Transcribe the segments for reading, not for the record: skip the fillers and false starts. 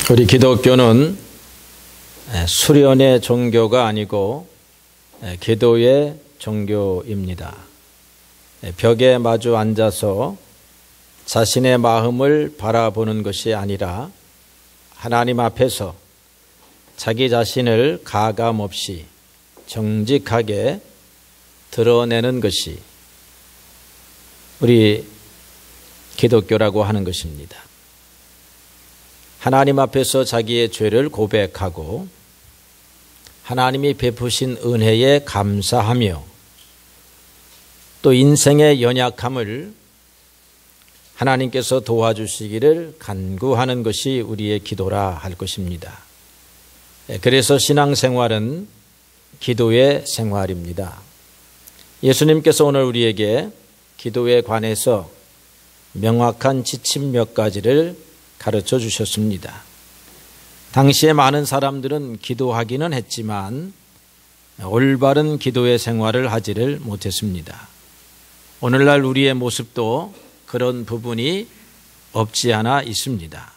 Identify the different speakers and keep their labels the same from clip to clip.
Speaker 1: 우리 기독교는 수련의 종교가 아니고 기도의 종교입니다. 벽에 마주 앉아서 자신의 마음을 바라보는 것이 아니라 하나님 앞에서 자기 자신을 가감없이 정직하게 드러내는 것이 우리 기독교라고 하는 것입니다. 하나님 앞에서 자기의 죄를 고백하고 하나님이 베푸신 은혜에 감사하며 또 인생의 연약함을 하나님께서 도와주시기를 간구하는 것이 우리의 기도라 할 것입니다. 그래서 신앙생활은 기도의 생활입니다. 예수님께서 오늘 우리에게 기도에 관해서 명확한 지침 몇 가지를 가르쳐 주셨습니다. 당시에 많은 사람들은 기도하기는 했지만 올바른 기도의 생활을 하지를 못했습니다. 오늘날 우리의 모습도 그런 부분이 없지 않아 있습니다.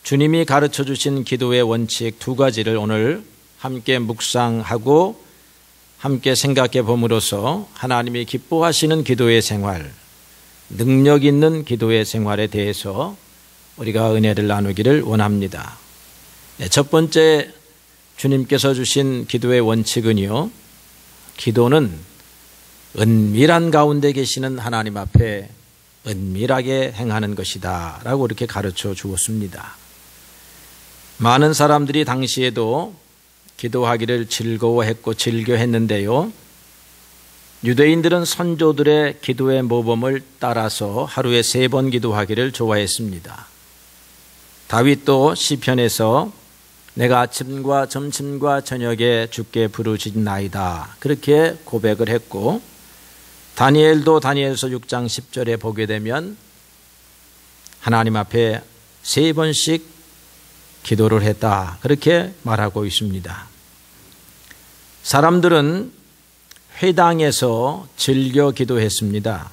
Speaker 1: 주님이 가르쳐 주신 기도의 원칙 두 가지를 오늘 함께 묵상하고 함께 생각해 봄으로써 하나님이 기뻐하시는 기도의 생활, 능력 있는 기도의 생활에 대해서 우리가 은혜를 나누기를 원합니다. 첫 번째 주님께서 주신 기도의 원칙은요, 기도는 은밀한 가운데 계시는 하나님 앞에 은밀하게 행하는 것이다 라고 이렇게 가르쳐 주었습니다. 많은 사람들이 당시에도 기도하기를 즐거워했고 즐겨했는데요, 유대인들은 선조들의 기도의 모범을 따라서 하루에 3번 기도하기를 좋아했습니다. 다윗도 시편에서 내가 아침과 점심과 저녁에 주께 부르짖나이다 그렇게 고백을 했고, 다니엘도 다니엘서 6장 10절에 보게 되면 하나님 앞에 3번씩 기도를 했다 그렇게 말하고 있습니다. 사람들은 회당에서 즐겨 기도했습니다.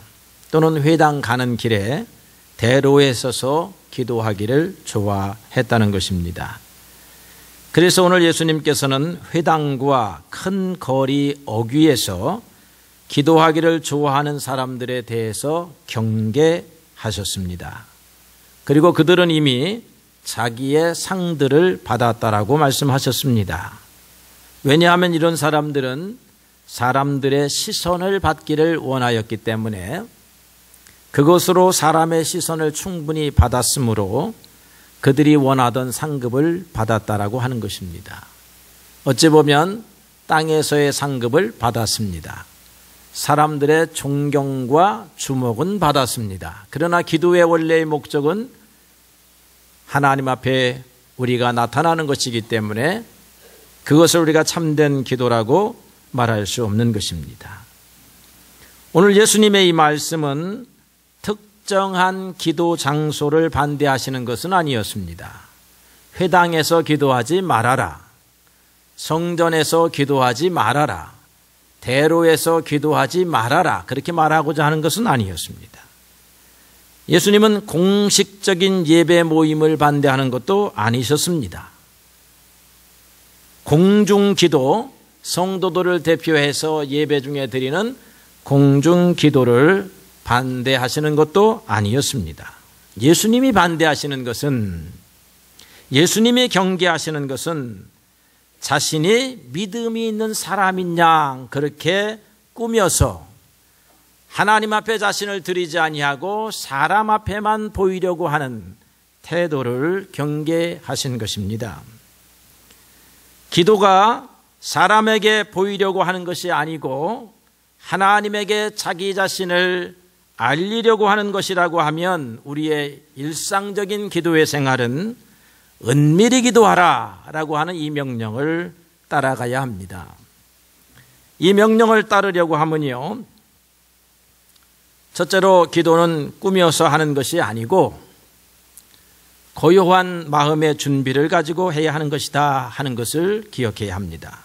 Speaker 1: 또는 회당 가는 길에 대로에 서서 기도하기를 좋아했다는 것입니다. 그래서 오늘 예수님께서는 회당과 큰 거리 어귀에서 기도하기를 좋아하는 사람들에 대해서 경계하셨습니다. 그리고 그들은 이미 자기의 상들을 받았다라고 말씀하셨습니다. 왜냐하면 이런 사람들은 사람들의 시선을 받기를 원하였기 때문에 그것으로 사람의 시선을 충분히 받았으므로 그들이 원하던 상급을 받았다라고 하는 것입니다. 어찌 보면 땅에서의 상급을 받았습니다. 사람들의 존경과 주목은 받았습니다. 그러나 기도의 원래의 목적은 하나님 앞에 우리가 나타나는 것이기 때문에 그것을 우리가 참된 기도라고 말할 수 없는 것입니다. 오늘 예수님의 이 말씀은 특정한 기도 장소를 반대하시는 것은 아니었습니다. 회당에서 기도하지 말아라, 성전에서 기도하지 말아라, 대로에서 기도하지 말아라 그렇게 말하고자 하는 것은 아니었습니다. 예수님은 공식적인 예배 모임을 반대하는 것도 아니셨습니다. 공중기도, 성도들을 대표해서 예배 중에 드리는 공중기도를 반대하시는 것도 아니었습니다. 예수님이 반대하시는 것은, 예수님이 경계하시는 것은 자신이 믿음이 있는 사람인 양 그렇게 꾸며서 하나님 앞에 자신을 드리지 아니하고 사람 앞에만 보이려고 하는 태도를 경계하신 것입니다. 기도가 사람에게 보이려고 하는 것이 아니고 하나님에게 자기 자신을 알리려고 하는 것이라고 하면 우리의 일상적인 기도의 생활은 은밀히 기도하라 라고 하는 이 명령을 따라가야 합니다. 이 명령을 따르려고 하면요, 첫째로 기도는 꾸며서 하는 것이 아니고 고요한 마음의 준비를 가지고 해야 하는 것이다 하는 것을 기억해야 합니다.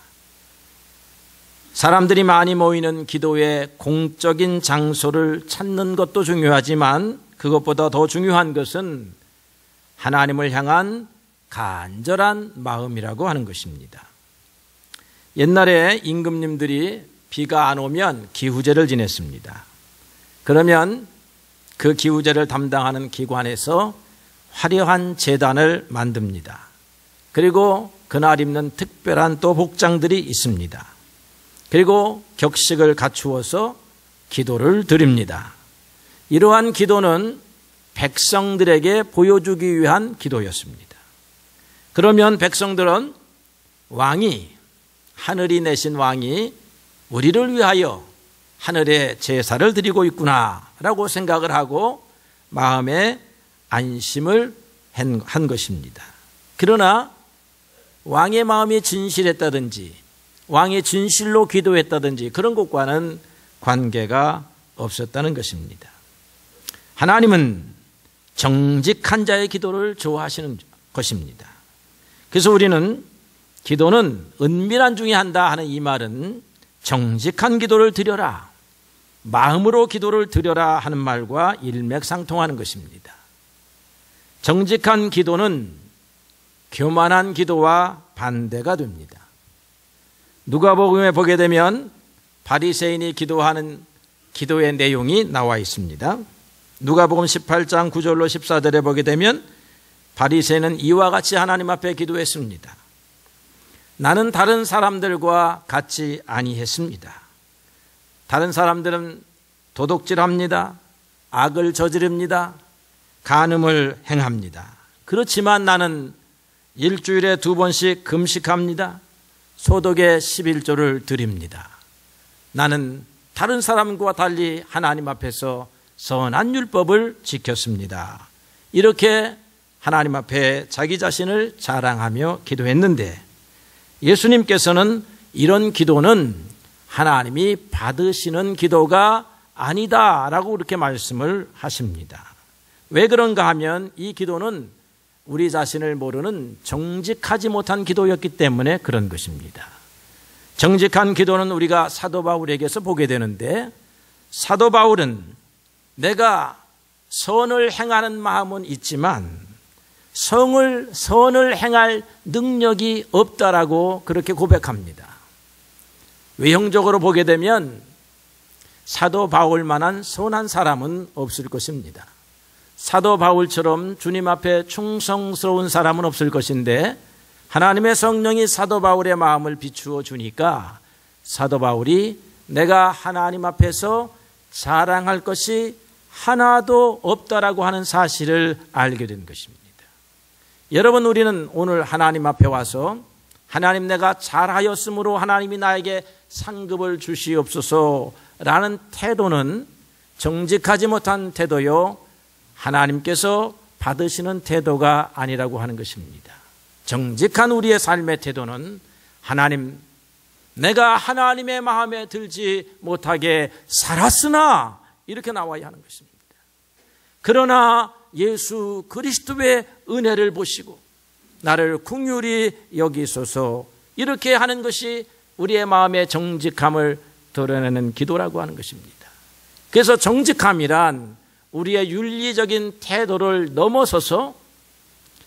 Speaker 1: 사람들이 많이 모이는 기도의 공적인 장소를 찾는 것도 중요하지만 그것보다 더 중요한 것은 하나님을 향한 간절한 마음이라고 하는 것입니다. 옛날에 임금님들이 비가 안 오면 기후제를 지냈습니다. 그러면 그 기후제를 담당하는 기관에서 화려한 제단을 만듭니다. 그리고 그날 입는 특별한 또 복장들이 있습니다. 그리고 격식을 갖추어서 기도를 드립니다. 이러한 기도는 백성들에게 보여주기 위한 기도였습니다. 그러면 백성들은 하늘이 내신 왕이 우리를 위하여 하늘에 제사를 드리고 있구나라고 생각을 하고 마음에 안심을 한 것입니다. 그러나 왕의 마음이 진실했다든지 왕의 진실로 기도했다든지 그런 것과는 관계가 없었다는 것입니다. 하나님은 정직한 자의 기도를 좋아하시는 것입니다. 그래서 우리는 기도는 은밀한 중에 한다 하는 이 말은 정직한 기도를 드려라, 마음으로 기도를 드려라 하는 말과 일맥상통하는 것입니다. 정직한 기도는 교만한 기도와 반대가 됩니다. 누가복음에 보게 되면 바리새인이 기도하는 기도의 내용이 나와 있습니다. 누가복음 18장 9절로 14절에 보게 되면 바리새인은 이와 같이 하나님 앞에 기도했습니다. 나는 다른 사람들과 같이 아니했습니다. 다른 사람들은 도둑질합니다. 악을 저지릅니다. 간음을 행합니다. 그렇지만 나는 일주일에 2번씩 금식합니다. 소득의 11조를 드립니다. 나는 다른 사람과 달리 하나님 앞에서 선한 율법을 지켰습니다. 이렇게 하나님 앞에 자기 자신을 자랑하며 기도했는데 예수님께서는 이런 기도는 하나님이 받으시는 기도가 아니다라고 그렇게 말씀을 하십니다. 왜 그런가 하면 이 기도는 우리 자신을 모르는 정직하지 못한 기도였기 때문에 그런 것입니다. 정직한 기도는 우리가 사도 바울에게서 보게 되는데 사도 바울은 내가 선을 행하는 마음은 있지만 선을 행할 능력이 없다라고 그렇게 고백합니다. 외형적으로 보게 되면 사도 바울만한 선한 사람은 없을 것입니다. 사도 바울처럼 주님 앞에 충성스러운 사람은 없을 것인데 하나님의 성령이 사도 바울의 마음을 비추어 주니까 사도 바울이 내가 하나님 앞에서 자랑할 것이 하나도 없다라고 하는 사실을 알게 된 것입니다. 여러분, 우리는 오늘 하나님 앞에 와서 하나님 내가 잘하였으므로 하나님이 나에게 상급을 주시옵소서라는 태도는 정직하지 못한 태도요, 하나님께서 받으시는 태도가 아니라고 하는 것입니다. 정직한 우리의 삶의 태도는 하나님, 내가 하나님의 마음에 들지 못하게 살았으나 이렇게 나와야 하는 것입니다. 그러나 예수 그리스도의 은혜를 보시고 나를 긍휼히 여기소서 이렇게 하는 것이 우리의 마음의 정직함을 드러내는 기도라고 하는 것입니다. 그래서 정직함이란 우리의 윤리적인 태도를 넘어서서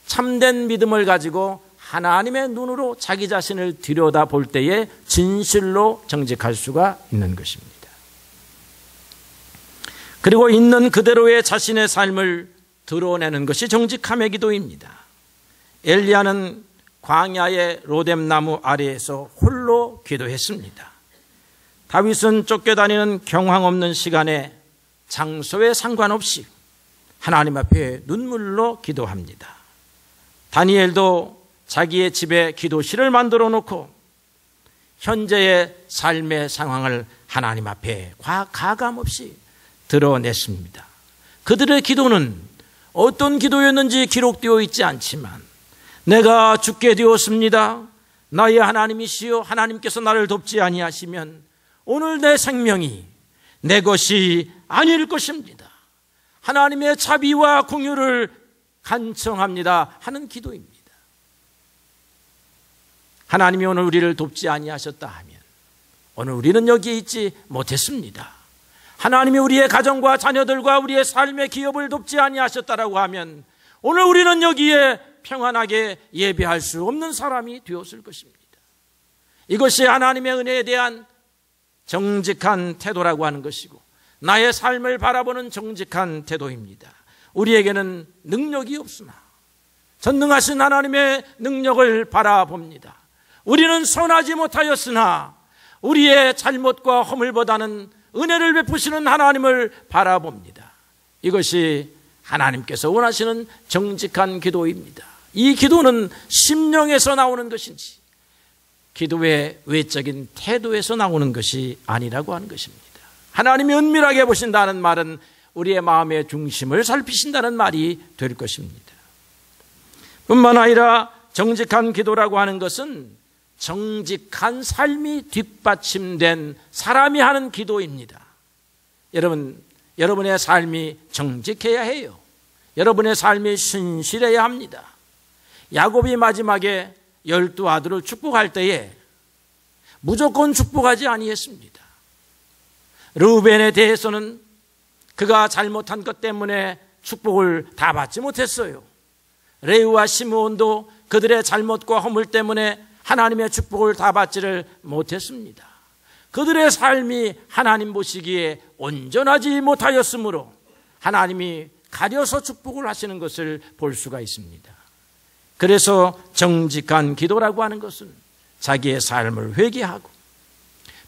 Speaker 1: 참된 믿음을 가지고 하나님의 눈으로 자기 자신을 들여다볼 때에 진실로 정직할 수가 있는 것입니다. 그리고 있는 그대로의 자신의 삶을 드러내는 것이 정직함의 기도입니다. 엘리야는 광야의 로뎀나무 아래에서 홀로 기도했습니다. 다윗은 쫓겨다니는 경황 없는 시간에 장소에 상관없이 하나님 앞에 눈물로 기도합니다. 다니엘도 자기의 집에 기도실을 만들어 놓고 현재의 삶의 상황을 하나님 앞에 가감없이 드러냈습니다. 그들의 기도는 어떤 기도였는지 기록되어 있지 않지만 내가 죽게 되었습니다. 나의 하나님이시여 하나님께서 나를 돕지 아니하시면 오늘 내 생명이 내 것이 아닐 것입니다. 하나님의 자비와 긍휼을 간청합니다 하는 기도입니다. 하나님이 오늘 우리를 돕지 아니하셨다 하면 오늘 우리는 여기에 있지 못했습니다. 하나님이 우리의 가정과 자녀들과 우리의 삶의 기업을 돕지 아니하셨다라고 하면 오늘 우리는 여기에 평안하게 예배할 수 없는 사람이 되었을 것입니다. 이것이 하나님의 은혜에 대한 정직한 태도라고 하는 것이고 나의 삶을 바라보는 정직한 태도입니다. 우리에게는 능력이 없으나 전능하신 하나님의 능력을 바라봅니다. 우리는 선하지 못하였으나 우리의 잘못과 허물보다는 은혜를 베푸시는 하나님을 바라봅니다. 이것이 하나님께서 원하시는 정직한 기도입니다. 이 기도는 심령에서 나오는 것인지 기도의 외적인 태도에서 나오는 것이 아니라고 하는 것입니다. 하나님이 은밀하게 보신다는 말은 우리의 마음의 중심을 살피신다는 말이 될 것입니다. 뿐만 아니라 정직한 기도라고 하는 것은 정직한 삶이 뒷받침된 사람이 하는 기도입니다. 여러분의 삶이 정직해야 해요. 여러분의 삶이 신실해야 합니다. 야곱이 마지막에 12아들을 축복할 때에 무조건 축복하지 아니했습니다. 르우벤에 대해서는 그가 잘못한 것 때문에 축복을 다 받지 못했어요. 레위와 시므온도 그들의 잘못과 허물 때문에 하나님의 축복을 다 받지를 못했습니다. 그들의 삶이 하나님 보시기에 온전하지 못하였으므로 하나님이 가려서 축복을 하시는 것을 볼 수가 있습니다. 그래서 정직한 기도라고 하는 것은 자기의 삶을 회개하고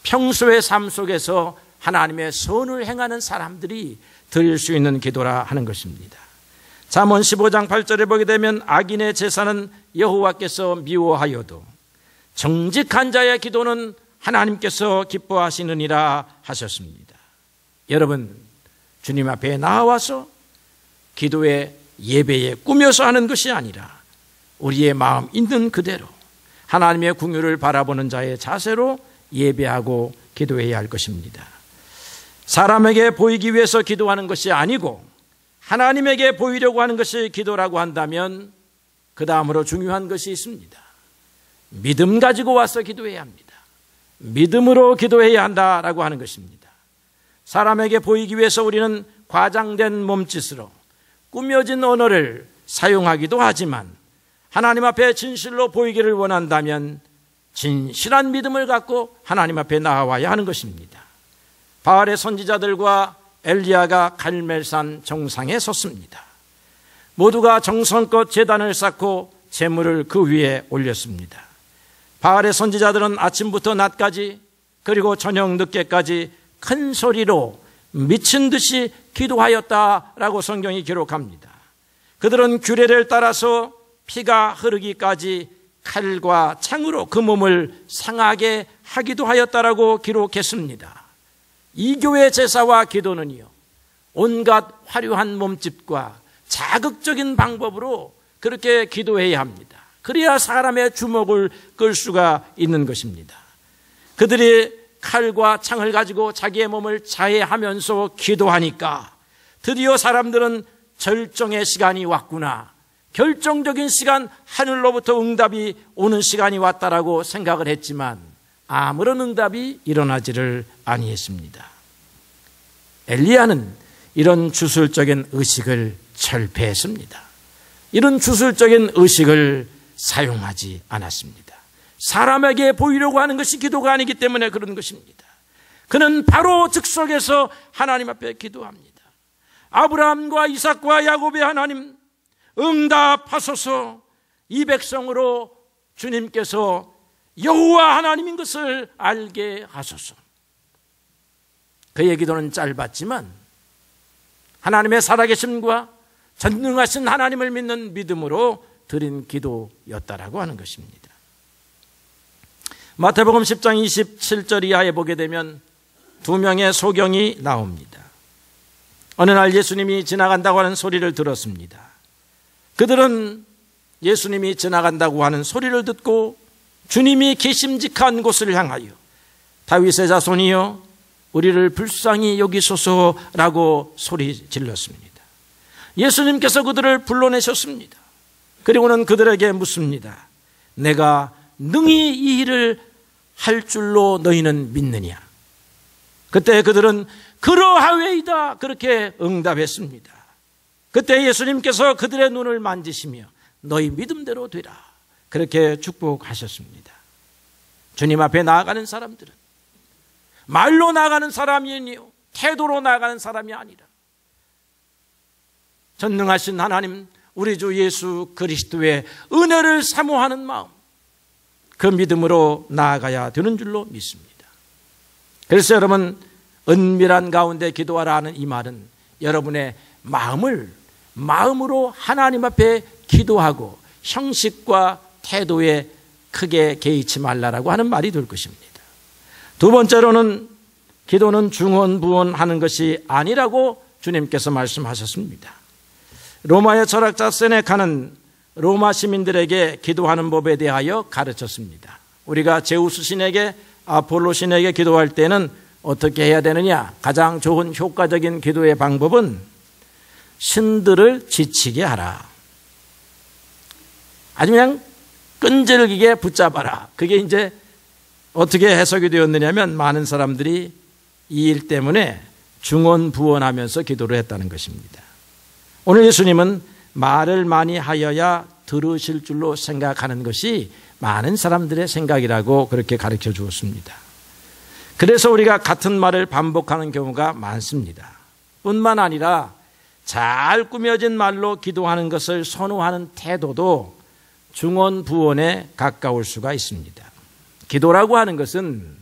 Speaker 1: 평소의 삶 속에서 하나님의 선을 행하는 사람들이 드릴 수 있는 기도라 하는 것입니다. 잠언 15장 8절에 보게 되면 악인의 제사는 여호와께서 미워하여도 정직한 자의 기도는 하나님께서 기뻐하시느니라 하셨습니다. 여러분, 주님 앞에 나와서 기도의 예배에 꾸며서 하는 것이 아니라 우리의 마음 있는 그대로 하나님의 궁유를 바라보는 자의 자세로 예배하고 기도해야 할 것입니다. 사람에게 보이기 위해서 기도하는 것이 아니고 하나님에게 보이려고 하는 것이 기도라고 한다면 그 다음으로 중요한 것이 있습니다. 믿음 가지고 와서 기도해야 합니다. 믿음으로 기도해야 한다라고 하는 것입니다. 사람에게 보이기 위해서 우리는 과장된 몸짓으로 꾸며진 언어를 사용하기도 하지만 하나님 앞에 진실로 보이기를 원한다면 진실한 믿음을 갖고 하나님 앞에 나와야 하는 것입니다. 바알의 선지자들과 엘리야가 갈멜산 정상에 섰습니다. 모두가 정성껏 제단을 쌓고 제물을 그 위에 올렸습니다. 바알의 선지자들은 아침부터 낮까지 그리고 저녁 늦게까지 큰 소리로 미친 듯이 기도하였다라고 성경이 기록합니다. 그들은 규례를 따라서 피가 흐르기까지 칼과 창으로 그 몸을 상하게 하기도 하였다라고 기록했습니다. 이 교회 제사와 기도는요, 온갖 화려한 몸짓과 자극적인 방법으로 그렇게 기도해야 합니다. 그래야 사람의 주목을 끌 수가 있는 것입니다. 그들이 칼과 창을 가지고 자기의 몸을 자해하면서 기도하니까 드디어 사람들은 절정의 시간이 왔구나, 결정적인 시간, 하늘로부터 응답이 오는 시간이 왔다라고 생각을 했지만 아무런 응답이 일어나지를 아니했습니다. 엘리야는 이런 주술적인 의식을 철폐했습니다. 이런 주술적인 의식을 사용하지 않았습니다. 사람에게 보이려고 하는 것이 기도가 아니기 때문에 그런 것입니다. 그는 바로 즉석에서 하나님 앞에 기도합니다. 아브라함과 이삭과 야곱의 하나님, 응답하소서. 이 백성으로 주님께서 여호와 하나님인 것을 알게 하소서. 그의 기도는 짧았지만 하나님의 살아계심과 전능하신 하나님을 믿는 믿음으로 드린 기도였다라고 하는 것입니다. 마태복음 10장 27절 이하에 보게 되면 두 명의 소경이 나옵니다. 어느 날 예수님이 지나간다고 하는 소리를 들었습니다. 그들은 예수님이 지나간다고 하는 소리를 듣고 주님이 계심직한 곳을 향하여 다윗의 자손이여 우리를 불쌍히 여기소서라고 소리 질렀습니다. 예수님께서 그들을 불러내셨습니다. 그리고는 그들에게 묻습니다. 내가 능히 이 일을 할 줄로 너희는 믿느냐? 그때 그들은 그러하외이다 그렇게 응답했습니다. 그때 예수님께서 그들의 눈을 만지시며 너희 믿음대로 되라. 그렇게 축복하셨습니다. 주님 앞에 나아가는 사람들은 말로 나아가는 사람이 아니요 태도로 나아가는 사람이 아니라 전능하신 하나님 우리 주 예수 그리스도의 은혜를 사모하는 마음, 그 믿음으로 나아가야 되는 줄로 믿습니다. 그래서 여러분, 은밀한 가운데 기도하라 하는 이 말은 여러분의 마음으로 하나님 앞에 기도하고 형식과 태도에 크게 개의치 말라라고 하는 말이 될 것입니다. 두 번째로는 기도는 중언부언하는 것이 아니라고 주님께서 말씀하셨습니다. 로마의 철학자 세네카는 로마 시민들에게 기도하는 법에 대하여 가르쳤습니다. 우리가 제우스 신에게, 아폴로 신에게 기도할 때는 어떻게 해야 되느냐? 가장 좋은 효과적인 기도의 방법은 신들을 지치게 하라. 아주 그냥 끈질기게 붙잡아라. 그게 이제 어떻게 해석이 되었느냐면 많은 사람들이 이 일 때문에 중언부언하면서 기도를 했다는 것입니다. 오늘 예수님은 말을 많이 하여야 들으실 줄로 생각하는 것이 많은 사람들의 생각이라고 그렇게 가르쳐 주었습니다. 그래서 우리가 같은 말을 반복하는 경우가 많습니다. 뿐만 아니라 잘 꾸며진 말로 기도하는 것을 선호하는 태도도 중언부언에 가까울 수가 있습니다. 기도라고 하는 것은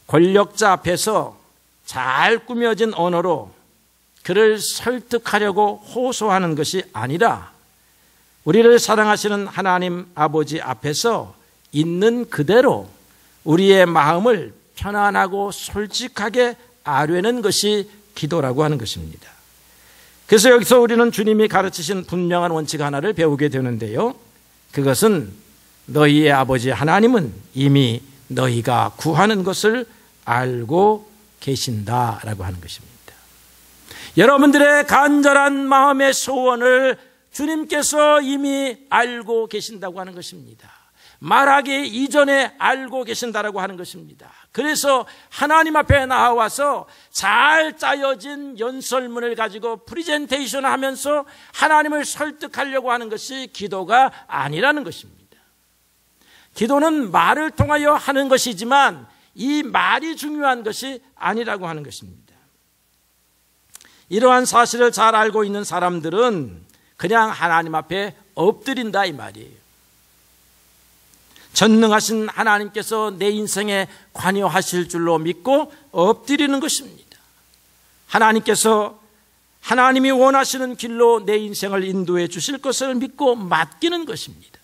Speaker 1: 권력자 앞에서 잘 꾸며진 언어로 그를 설득하려고 호소하는 것이 아니라 우리를 사랑하시는 하나님 아버지 앞에서 있는 그대로 우리의 마음을 편안하고 솔직하게 아뢰는 것이 기도라고 하는 것입니다. 그래서 여기서 우리는 주님이 가르치신 분명한 원칙 하나를 배우게 되는데요. 그것은 너희의 아버지 하나님은 이미 너희가 구하는 것을 알고 계신다라고 하는 것입니다. 여러분들의 간절한 마음의 소원을 주님께서 이미 알고 계신다고 하는 것입니다. 말하기 이전에 알고 계신다라고 하는 것입니다. 그래서 하나님 앞에 나와서 잘 짜여진 연설문을 가지고 프리젠테이션을 하면서 하나님을 설득하려고 하는 것이 기도가 아니라는 것입니다. 기도는 말을 통하여 하는 것이지만 이 말이 중요한 것이 아니라고 하는 것입니다. 이러한 사실을 잘 알고 있는 사람들은 그냥 하나님 앞에 엎드린다 이 말이에요. 전능하신 하나님께서 내 인생에 관여하실 줄로 믿고 엎드리는 것입니다. 하나님께서 하나님이 원하시는 길로 내 인생을 인도해 주실 것을 믿고 맡기는 것입니다.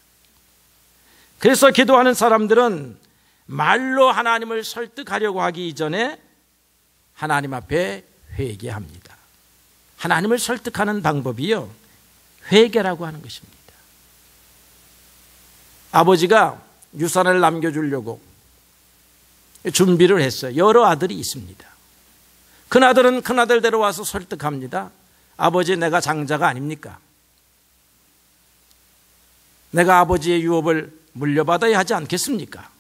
Speaker 1: 그래서 기도하는 사람들은 말로 하나님을 설득하려고 하기 이전에 하나님 앞에 회개합니다. 하나님을 설득하는 방법이요, 회개라고 하는 것입니다. 아버지가 유산을 남겨주려고 준비를 했어요. 여러 아들이 있습니다. 큰아들은 큰아들 데려와서 설득합니다. 아버지, 내가 장자가 아닙니까? 내가 아버지의 유업을 물려받아야 하지 않겠습니까?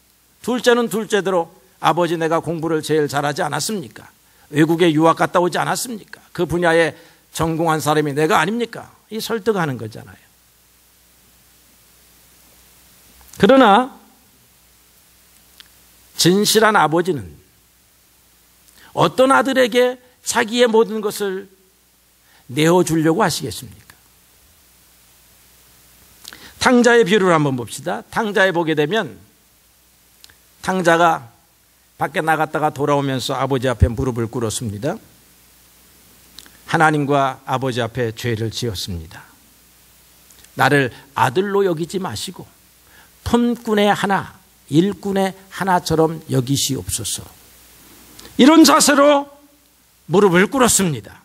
Speaker 1: 둘째는 둘째대로 아버지, 내가 공부를 제일 잘하지 않았습니까? 외국에 유학 갔다 오지 않았습니까? 그 분야에 전공한 사람이 내가 아닙니까? 이 설득하는 거잖아요. 그러나 진실한 아버지는 어떤 아들에게 자기의 모든 것을 내어주려고 하시겠습니까? 탕자의 비유를 한번 봅시다. 탕자에 보게 되면 탕자가 밖에 나갔다가 돌아오면서 아버지 앞에 무릎을 꿇었습니다. 하나님과 아버지 앞에 죄를 지었습니다. 나를 아들로 여기지 마시고 품꾼의 하나, 일꾼의 하나처럼 여기시옵소서. 이런 자세로 무릎을 꿇었습니다.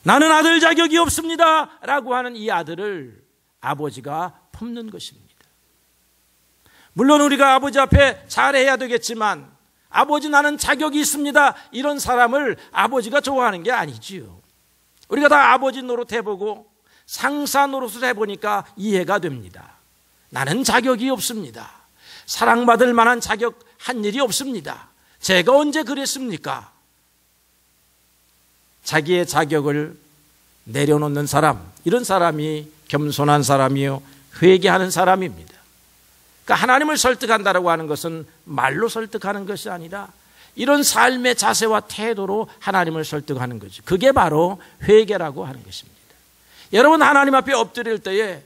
Speaker 1: 나는 아들 자격이 없습니다 라고 하는 이 아들을 아버지가 품는 것입니다. 물론 우리가 아버지 앞에 잘해야 되겠지만 아버지, 나는 자격이 있습니다, 이런 사람을 아버지가 좋아하는 게 아니지요. 우리가 다 아버지 노릇해보고 상사 노릇을 해보니까 이해가 됩니다. 나는 자격이 없습니다. 사랑받을 만한 자격 한 일이 없습니다. 제가 언제 그랬습니까? 자기의 자격을 내려놓는 사람, 이런 사람이 겸손한 사람이요 회개하는 사람입니다. 그러니까 하나님을 설득한다라고 하는 것은 말로 설득하는 것이 아니라 이런 삶의 자세와 태도로 하나님을 설득하는 거죠. 그게 바로 회개라고 하는 것입니다. 여러분, 하나님 앞에 엎드릴 때에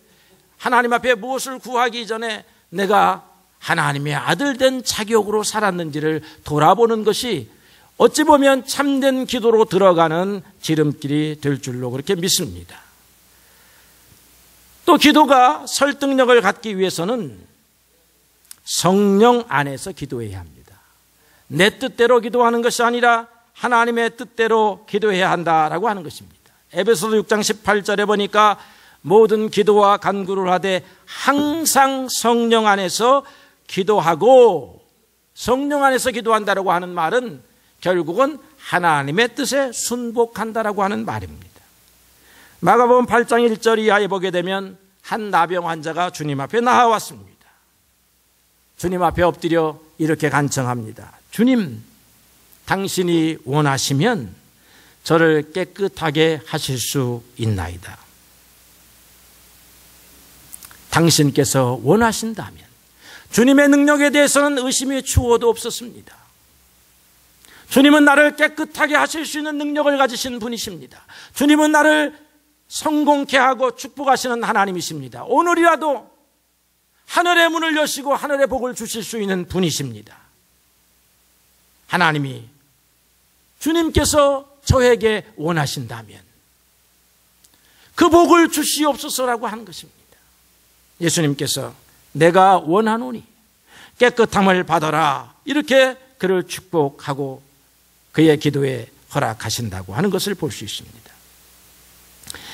Speaker 1: 하나님 앞에 무엇을 구하기 전에 내가 하나님의 아들 된 자격으로 살았는지를 돌아보는 것이 어찌 보면 참된 기도로 들어가는 지름길이 될 줄로 그렇게 믿습니다. 또 기도가 설득력을 갖기 위해서는 성령 안에서 기도해야 합니다. 내 뜻대로 기도하는 것이 아니라 하나님의 뜻대로 기도해야 한다라고 하는 것입니다. 에베소서 6장 18절에 보니까 모든 기도와 간구를 하되 항상 성령 안에서 기도하고, 성령 안에서 기도한다라고 하는 말은 결국은 하나님의 뜻에 순복한다라고 하는 말입니다. 마가복음 8장 1절 이하에 보게 되면 한 나병 환자가 주님 앞에 나와왔습니다. 주님 앞에 엎드려 이렇게 간청합니다. 주님, 당신이 원하시면 저를 깨끗하게 하실 수 있나이다. 당신께서 원하신다면. 주님의 능력에 대해서는 의심이 추호도 없었습니다. 주님은 나를 깨끗하게 하실 수 있는 능력을 가지신 분이십니다. 주님은 나를 성공케 하고 축복하시는 하나님이십니다. 오늘이라도 하늘의 문을 여시고 하늘의 복을 주실 수 있는 분이십니다. 하나님이, 주님께서 저에게 원하신다면 그 복을 주시옵소서라고 하는 것입니다. 예수님께서 내가 원하노니 깨끗함을 받아라, 이렇게 그를 축복하고 그의 기도에 허락하신다고 하는 것을 볼 수 있습니다.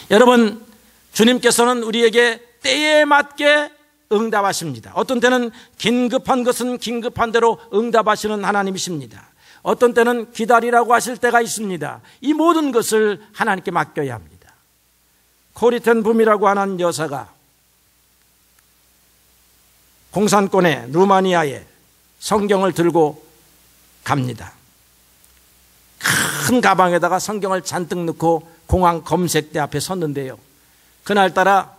Speaker 1: 여러분, 주님께서는 우리에게 때에 맞게 응답하십니다. 어떤 때는 긴급한 것은 긴급한 대로 응답하시는 하나님이십니다. 어떤 때는 기다리라고 하실 때가 있습니다. 이 모든 것을 하나님께 맡겨야 합니다. 코리텐 붐이라고 하는 여사가 공산권의 루마니아에 성경을 들고 갑니다. 큰 가방에다가 성경을 잔뜩 넣고 공항 검색대 앞에 섰는데요, 그날따라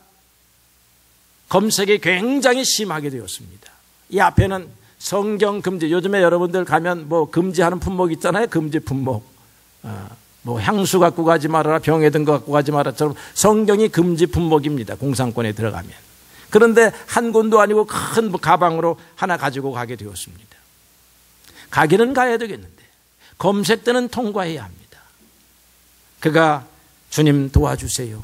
Speaker 1: 검색이 굉장히 심하게 되었습니다. 이 앞에는 성경 금지, 요즘에 여러분들 가면 뭐 금지하는 품목 있잖아요. 금지 품목. 뭐 향수 갖고 가지 말아라, 병에 든 거 갖고 가지 말아처럼 성경이 금지 품목입니다. 공산권에 들어가면. 그런데 한 권도 아니고 큰 가방으로 하나 가지고 가게 되었습니다. 가기는 가야 되겠는데 검색대는 통과해야 합니다. 그가 주님 도와주세요.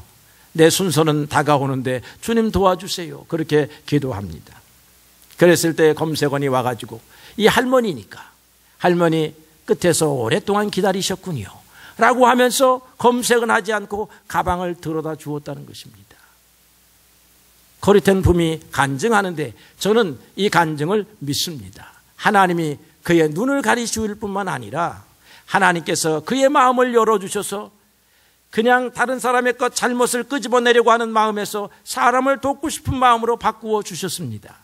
Speaker 1: 내 순서는 다가오는데 주님 도와주세요. 그렇게 기도합니다. 그랬을 때 검색원이 와가지고 이 할머니니까, 할머니 끝에서 오랫동안 기다리셨군요 라고 하면서 검색은 하지 않고 가방을 들어다 주었다는 것입니다. 코리텐 붐이 간증하는데 저는 이 간증을 믿습니다. 하나님이 그의 눈을 가리실 뿐만 아니라 하나님께서 그의 마음을 열어주셔서 그냥 다른 사람의 것 잘못을 끄집어내려고 하는 마음에서 사람을 돕고 싶은 마음으로 바꾸어 주셨습니다.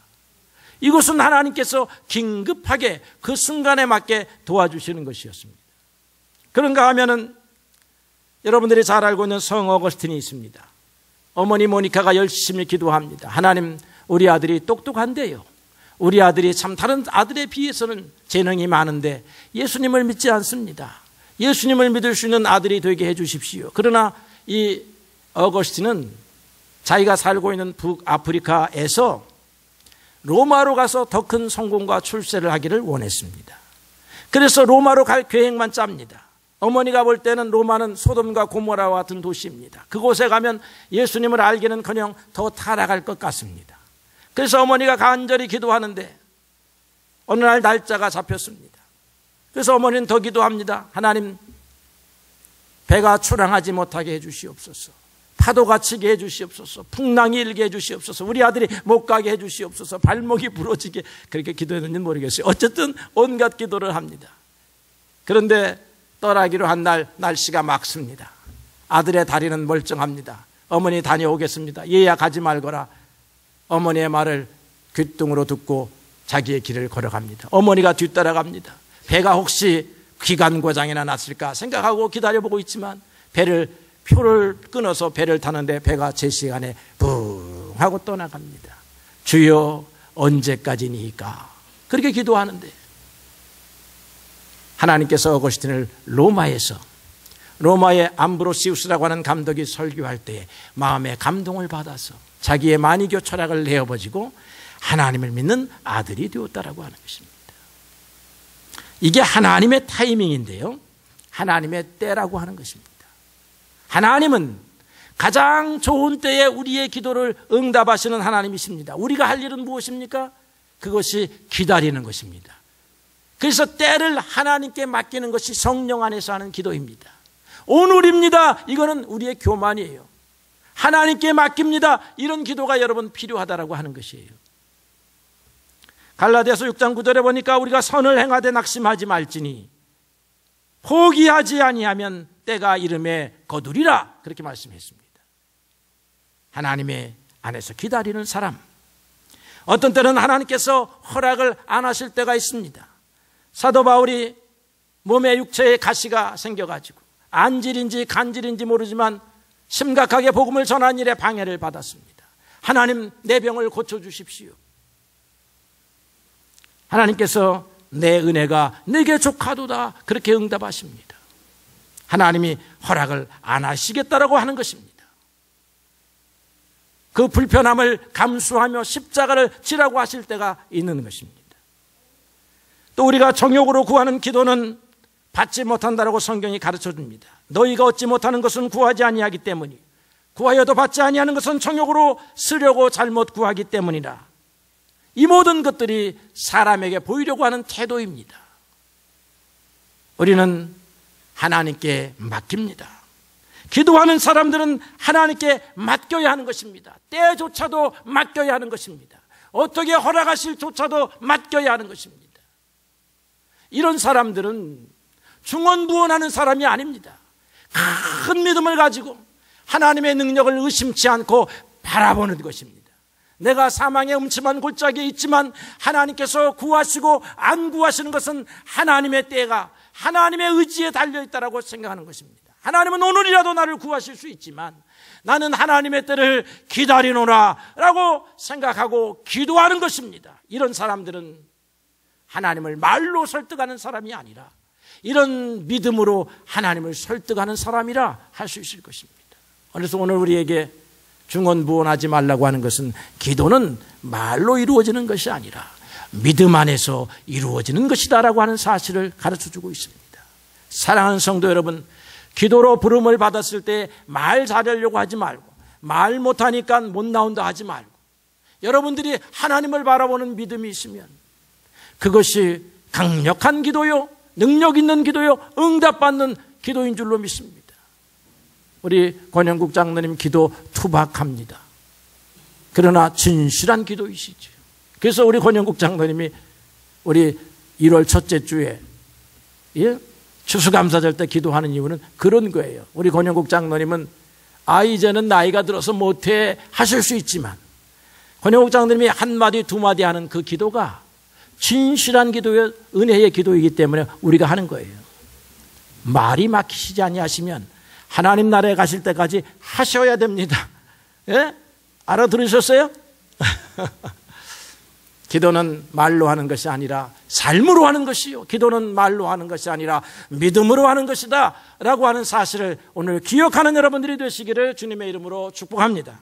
Speaker 1: 이것은 하나님께서 긴급하게 그 순간에 맞게 도와주시는 것이었습니다. 그런가 하면은 여러분들이 잘 알고 있는 성 어거스틴이 있습니다. 어머니 모니카가 열심히 기도합니다. 하나님, 우리 아들이 똑똑한데요, 우리 아들이 참 다른 아들에 비해서는 재능이 많은데 예수님을 믿지 않습니다. 예수님을 믿을 수 있는 아들이 되게 해 주십시오. 그러나 이 어거스틴은 자기가 살고 있는 북아프리카에서 로마로 가서 더 큰 성공과 출세를 하기를 원했습니다. 그래서 로마로 갈 계획만 짭니다. 어머니가 볼 때는 로마는 소돔과 고모라와 같은 도시입니다. 그곳에 가면 예수님을 알기는커녕 더 타락할 것 같습니다. 그래서 어머니가 간절히 기도하는데 어느 날 날짜가 잡혔습니다. 그래서 어머니는 더 기도합니다. 하나님, 배가 출항하지 못하게 해주시옵소서. 파도가 치게 해주시옵소서. 풍랑이 일게 해주시옵소서. 우리 아들이 못 가게 해주시옵소서. 발목이 부러지게, 그렇게 기도했는지 모르겠어요. 어쨌든 온갖 기도를 합니다. 그런데 떠나기로 한 날 날씨가 맑습니다. 아들의 다리는 멀쩡합니다. 어머니 다녀오겠습니다. 얘야 가지 말거라. 어머니의 말을 귓등으로 듣고 자기의 길을 걸어갑니다. 어머니가 뒤따라갑니다. 배가 혹시 기관 고장이나 났을까 생각하고 기다려보고 있지만 배를 표를 끊어서 배를 타는데 배가 제 시간에 붕 하고 떠나갑니다. 주여 언제까지니까? 그렇게 기도하는데 하나님께서 어거스틴을 로마의 암브로시우스라고 하는 감독이 설교할 때 마음에 감동을 받아서 자기의 마니교 철학을 내어버리고 하나님을 믿는 아들이 되었다라고 하는 것입니다. 이게 하나님의 타이밍인데요, 하나님의 때라고 하는 것입니다. 하나님은 가장 좋은 때에 우리의 기도를 응답하시는 하나님이십니다. 우리가 할 일은 무엇입니까? 그것이 기다리는 것입니다. 그래서 때를 하나님께 맡기는 것이 성령 안에서 하는 기도입니다. 오늘입니다. 이거는 우리의 교만이에요. 하나님께 맡깁니다. 이런 기도가 여러분 필요하다라고 하는 것이에요. 갈라디아서 6장 9절에 보니까 우리가 선을 행하되 낙심하지 말지니 포기하지 아니하면 때가 이름에 거두리라, 그렇게 말씀했습니다. 하나님의 안에서 기다리는 사람, 어떤 때는 하나님께서 허락을 안 하실 때가 있습니다. 사도 바울이 몸에 육체에 가시가 생겨가지고 안질인지 간질인지 모르지만 심각하게 복음을 전한 일에 방해를 받았습니다. 하나님, 내 병을 고쳐주십시오. 하나님께서 내 은혜가 내게 족하도다, 그렇게 응답하십니다. 하나님이 허락을 안 하시겠다라고 하는 것입니다. 그 불편함을 감수하며 십자가를 지라고 하실 때가 있는 것입니다. 또 우리가 정욕으로 구하는 기도는 받지 못한다라고 성경이 가르쳐 줍니다. 너희가 얻지 못하는 것은 구하지 아니하기 때문이, 구하여도 받지 아니하는 것은 정욕으로 쓰려고 잘못 구하기 때문이라. 이 모든 것들이 사람에게 보이려고 하는 태도입니다. 우리는 하나님께 맡깁니다. 기도하는 사람들은 하나님께 맡겨야 하는 것입니다. 때조차도 맡겨야 하는 것입니다. 어떻게 허락하실 조차도 맡겨야 하는 것입니다. 이런 사람들은 중언부언하는 사람이 아닙니다. 큰 믿음을 가지고 하나님의 능력을 의심치 않고 바라보는 것입니다. 내가 사망의 음침한 골짜기에 있지만 하나님께서 구하시고 안 구하시는 것은 하나님의 때가 하나님의 의지에 달려있다라고 생각하는 것입니다. 하나님은 오늘이라도 나를 구하실 수 있지만 나는 하나님의 때를 기다리노라 라고 생각하고 기도하는 것입니다. 이런 사람들은 하나님을 말로 설득하는 사람이 아니라 이런 믿음으로 하나님을 설득하는 사람이라 할 수 있을 것입니다. 그래서 오늘 우리에게 중언부언하지 말라고 하는 것은 기도는 말로 이루어지는 것이 아니라 믿음 안에서 이루어지는 것이다라고 하는 사실을 가르쳐주고 있습니다. 사랑하는 성도 여러분, 기도로 부름을 받았을 때 말 잘하려고 하지 말고, 말 못하니까 못 나온다 하지 말고, 여러분들이 하나님을 바라보는 믿음이 있으면 그것이 강력한 기도요, 능력 있는 기도요, 응답받는 기도인 줄로 믿습니다. 우리 권영국 장로님 기도 투박합니다. 그러나 진실한 기도이시죠. 그래서 우리 권영국 장로님이 우리 1월 첫째 주에 추수감사절 때 기도하는 이유는 그런 거예요. 우리 권영국 장로님은 이제는 나이가 들어서 못해 하실 수 있지만 권영국 장로님이 한마디 두마디 하는 그 기도가 진실한 기도의 은혜의 기도이기 때문에 우리가 하는 거예요. 말이 막히시지 아니하시면 하나님 나라에 가실 때까지 하셔야 됩니다. 예? 알아들으셨어요? 기도는 말로 하는 것이 아니라 삶으로 하는 것이요, 기도는 말로 하는 것이 아니라 믿음으로 하는 것이다 라고 하는 사실을 오늘 기억하는 여러분들이 되시기를 주님의 이름으로 축복합니다.